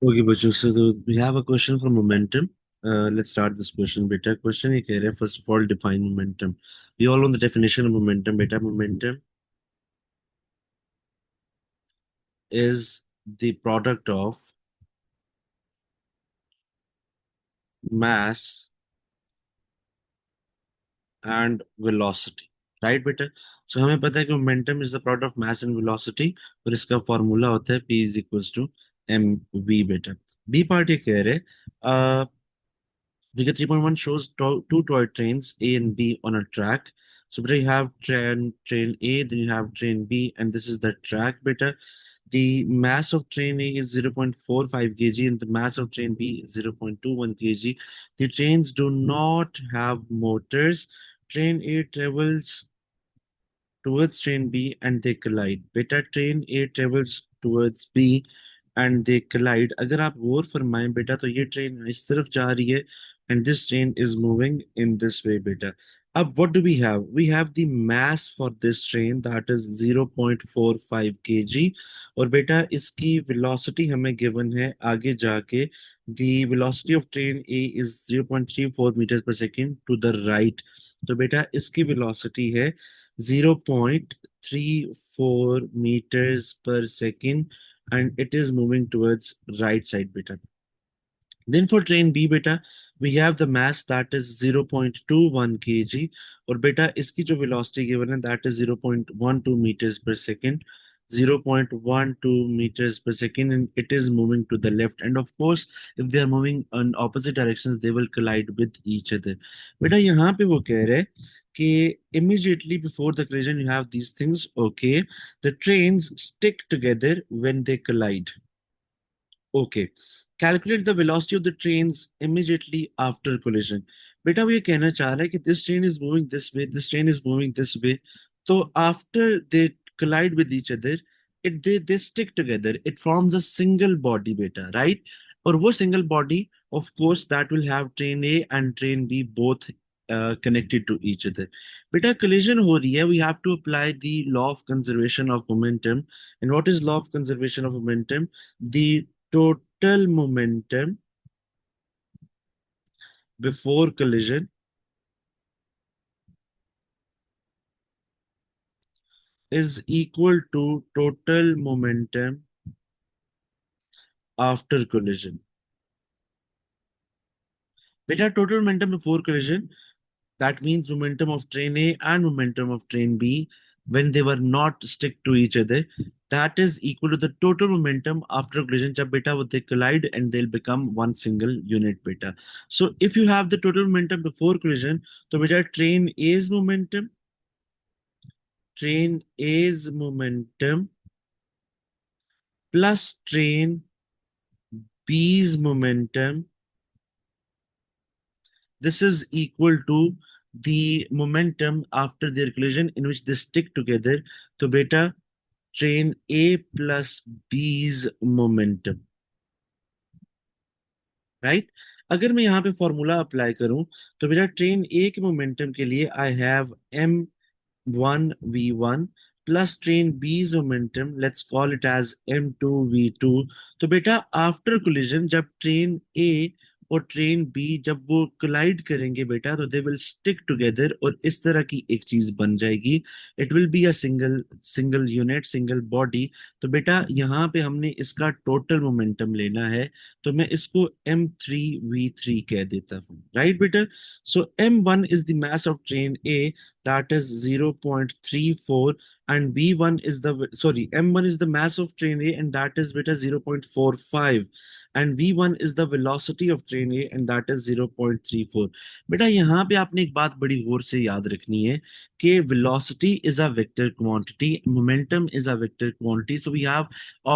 Okay, बच्चों so we have a question from momentum. Let's start this question, beta. Question ये कह रहा है, first of all, define momentum. We all know the definition of momentum, beta. Momentum is the product of mass and velocity, right, beta? So हमें पता है कि momentum is the product of mass and velocity, और इसका formula होता है P is equals to mv, beta. B part ये कह रहे हैं, figure 3.1 shows two toy trains A and B on a track. So beta, you have train A, then you have train B, and this is the track, beta. The mass of train A is 0.45 kg and the mass of train B is 0.21 kg. The trains do not have motors. Train A travels towards train B and they collide. Beta, train A travels towards B and they collide. अगर आप गौर फरमाएं बेटा तो ये train इस तरफ जा रही है and this train is moving in this way, बेटा. अब what do we have? We have the mass for this train, that is 0.45 kg, और बेटा इसकी velocity हमें given है आगे जाके. The velocity of train A is 0.34 meters per second to the right. तो बेटा इसकी velocity है 0.34 meters per second, and it is moving towards right side, beta. Then for train B, beta, we have the mass that is 0.21 kg, or beta iski jo velocity given है that is 0.12 meters per second. 0.12 meters per second, and it is moving to the left. And of course, if they are moving in opposite directions, they will collide with each other. बेटा यहाँ पे वो कह रहे हैं कि immediately before the collision you have these things. Okay, the trains stick together when they collide. Okay, calculate the velocity of the trains immediately after collision. बेटा वो ये कहना चाह रहा है कि this train is moving this way, this train is moving this way. So after they collide with each other, they stick together. It forms a single body, beta, right? और वो single body, of course, that will have train A and train B both connected to each other. बेटा collision हो रही है, we have to apply the law of conservation of momentum. And what is law of conservation of momentum? The total momentum before collision is equal to total momentum after collision. Beta, total momentum before collision, that means momentum of train A and momentum of train B when they were not stick to each other, that is equal to the total momentum after collision. Jab beta would they collide and they'll become one single unit, beta. So if you have the total momentum before collision, so beta train A's momentum plus train B's momentum, this is equal to the momentum after their collision in which they stick together. So beta, train A plus B's momentum, right? अगर मैं यहाँ पे formula apply करूं तो बेटा train ए के momentum के लिए I have m1v1 plus train B's momentum, let's call it as m2v2. तो बेटा आफ्टर कोलिजन जब ट्रेन ए और ट्रेन बी जब वो कोलाइड करेंगे बेटा तो दे विल स्टिक टुगेदर और इस तरह की एक चीज बन जाएगी. It will be a single single unit single body. तो बेटा यहाँ पे हमने इसका टोटल मोमेंटम लेना है, तो मैं इसको m3v3 कह देता हूँ, राइट बेटा. सो m1 is the mass of train A, that is 0.34, and b1 is the sorry m1 is the mass of train A and that is beta 0.45, and v1 is the velocity of train A and that is 0.34. बेटा यहाँ पे आपने एक बात बड़ी गौर से याद रखनी है कि velocity is a vector quantity, momentum is a vector quantity, so we have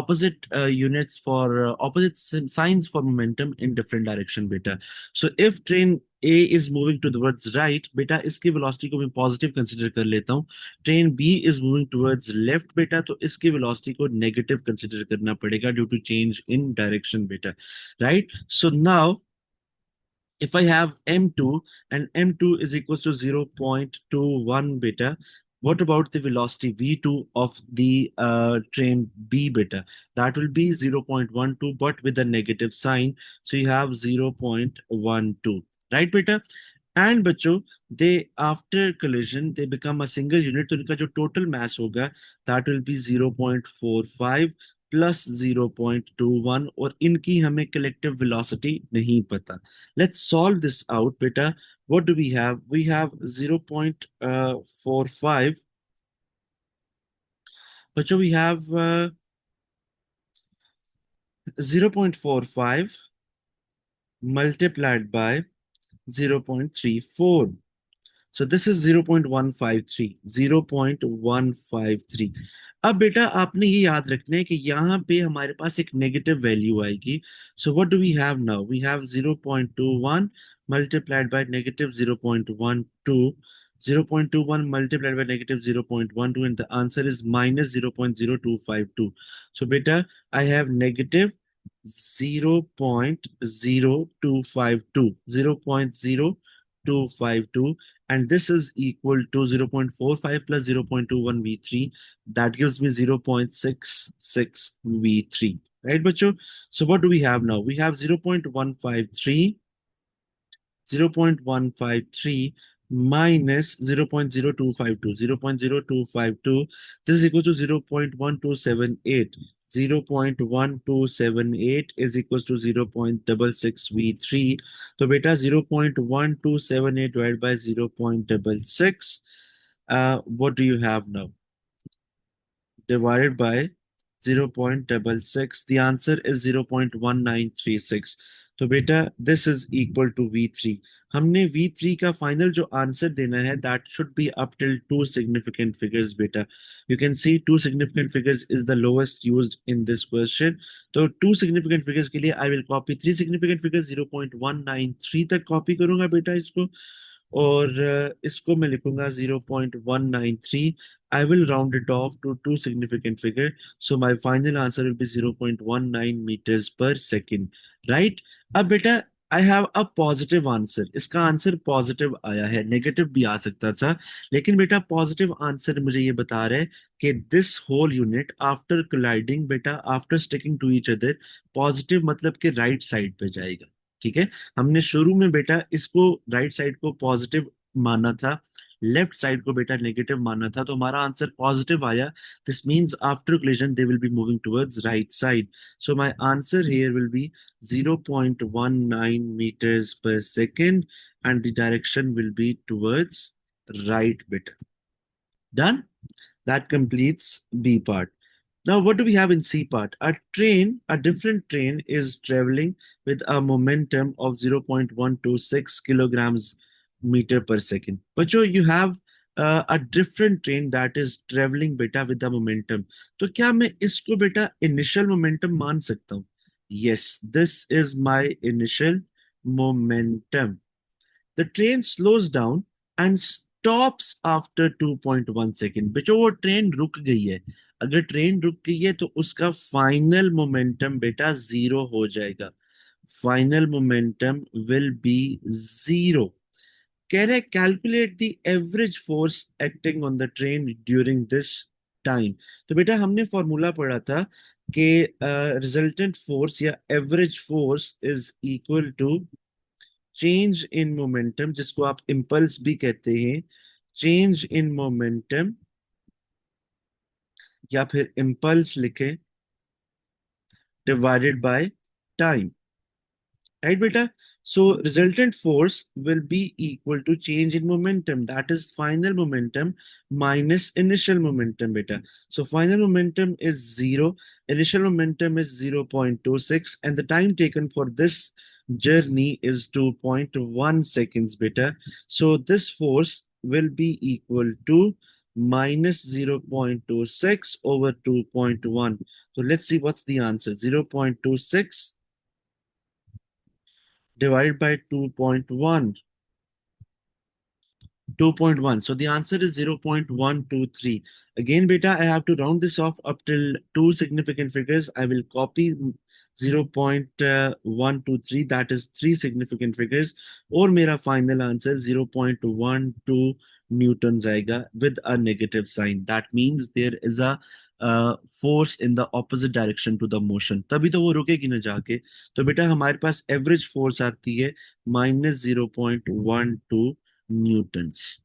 opposite units for opposite signs for momentum in different direction, beta. So if train A is moving towards right, बेटा इसकी velocity को मैं positive consider कर लेता हूँ. Train B is moving towards left, बेटा तो इसकी velocity को negative consider करना पड़ेगा due to change in direction, बेटा, right? So now if I have m2 and m2 is equals to 0.21, beta, What about the velocity v2 of the train B beta? That will be 0.12, but with a negative sign. So you have 0.12, right beta? And बच्चों, they after collision they become a single unit, तो इनका जो total mass होगा that will be 0.45 plus 0.21, और इनकी हमें collective velocity नहीं पता. Let's solve this out, beta. What do we have? We have 0.45. Bachcho, we have 0.45 multiplied by 0.34. So this is 0.153. 0.153. अब बेटा आपने ये याद रखना है कि यहाँ पे हमारे पास एक नेगेटिव वैल्यू आएगी. So what do we have now? We have 0.21 multiplied by negative 0.12. 0.21 multiplied by negative 0.12, and the answer is minus 0.0252. So beta, I have negative 0.0252. 0.0252, and this is equal to 0.45 plus 0.21 V3. That gives me 0.66 V3. Right, Bacho? So what do we have now? We have 0.153, 0.153 minus 0.0252. 0.0252. This is equal to 0.1278. 0.1278 is equals to 0.66 V3. So beta, 0.1278 divided by 0.66. What do you have now? Divided by 0.66. The answer is 0.1936. तो बेटा this is equal to V3. हमने V3 का final जो answer देना है that should be up till two significant figures बेटा. You can see two significant figures is the lowest used in this question. तो two significant figures के लिए I will copy three significant figures. 0.193 तक copy करूंगा बेटा इसको, और इसको मैं लिखूंगा 0.193. I will round it off to two significant figure. So my final answer will be 0.19 meters per second. Right? अब बेटा I have a positive answer. इसका आंसर पॉजिटिव आया है, नेगेटिव भी आ सकता था, लेकिन बेटा पॉजिटिव आंसर मुझे ये बता रहा है कि this whole unit after colliding बेटा, after sticking to each other, positive मतलब कि राइट साइड पे जाएगा. ठीक है, हमने शुरू में बेटा इसको राइट साइड को पॉजिटिव माना था, लेफ्ट साइड को बेटा नेगेटिव माना था, तो हमारा आंसर पॉजिटिव आया. This means after collision they will be moving towards right side. So my answer here will be 0.19 meters per second, and the direction will be towards right beta. Done? That completes B part. Now, what do we have in C part? A train, a different train is traveling with a momentum of 0.126 kilograms meter per second. But you have a different train that is traveling beta with the momentum. तो क्या मैं इसको बेटा initial momentum मान सकता हूँ? Yes, this is my initial momentum. The train slows down and stops after 2.1 second. बच्चों वो ट्रेन रुक गई है. अगर ट्रेन रुक गई है तो उसका फाइनल मोमेंटम बेटा जीरो हो जाएगा. Final momentum will be zero. कह रहे calculate the average force acting on the train during this time. तो बेटा हमने फॉर्मूला पढ़ा था कि रिजल्टेंट फोर्स या average force is equal to change in momentum, जिसको आप इम्पल्स भी कहते हैं, चेंज इन मोमेंटम या फिर इम्पल्स लिखें, डिवाइडेड बाय टाइम. राइट बेटा? So resultant force will be equal to change in momentum, that is final momentum minus initial momentum beta. So final momentum is 0, initial momentum is 0.26, and the time taken for this journey is 2.1 seconds beta. So this force will be equal to minus 0.26 over 2.1. So let's see what's the answer. 0.26 divided by 2.1. 2.1. So the answer is 0.123. Again, beta, I have to round this off up till two significant figures. I will copy 0.123, that is three significant figures. Or मेरा final answer 0.12 newtons आएगा with a negative sign. That means there is a force in the opposite direction to the motion. तभी तो वो रुकेगी ना जाके. तो बेटा हमारे पास एवरेज फोर्स आती है -0.12 न्यूटन्स.